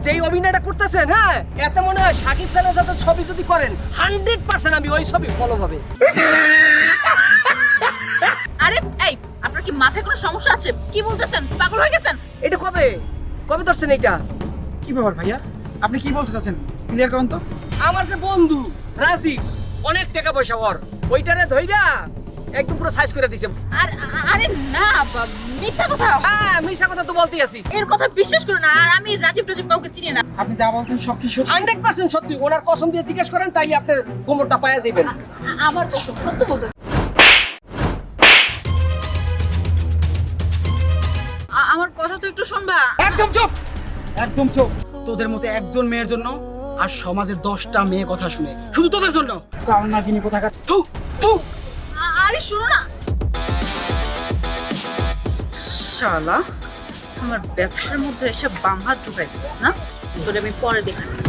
যেই অভিনয়টা করতেছেন, হ্যাঁ, এত মনে হয় শাকিব খানের সাথে ছবি যদি করেন 100% আমি ওই ছবি ফলো হবে। আরে এই, আপনার কি মাথায় কোনো সমস্যা আছে? কি বলতেছেন? পাগল হয়ে গেছেন? এটা কবে কবে ধরছেন এটা? কি ব্যাপার ভাইয়া, আপনি কি বলতে চাচ্ছেন ক্লিয়ার করুন তো। আমার যে বন্ধু রাজীব, অনেক টাকা পয়সা ওর, ওইটারে ধইরা একদম পুরো সাইজ করে দিছে। আর আরে না, মিথ্যা কথা। হ্যাঁ, মিশা কথা তো বলতেই আছি। এর কথা বিশ্বাস করুন না। আর আমি রাজীব কাউকে চিনি না। আপনি যা বলছেন সব কি সত্যি? 100% সত্যি। ওনার কসম দিয়ে জিজ্ঞেস করেন, তাই আপনার কোমরটা পায়া যাবেন। আমার কসম, সত্য বলতেছি। আমার কথা তো একটু শুনবা। একদম চুপ, একদম চুপ। তোদের মতো একজন মেয়ের জন্য আর সমাজের 10টা মেয়ে কথা শুনে, শুধু তোদের জন্য। কারণ না কিনি কোথাকার। থু থু। আরে শুনো না, শালা আমার ব্যবসার মধ্যে এসে বাম হাত ঢুকাই দিছিস না? তোরে আমি পরে দেখাচ্ছি।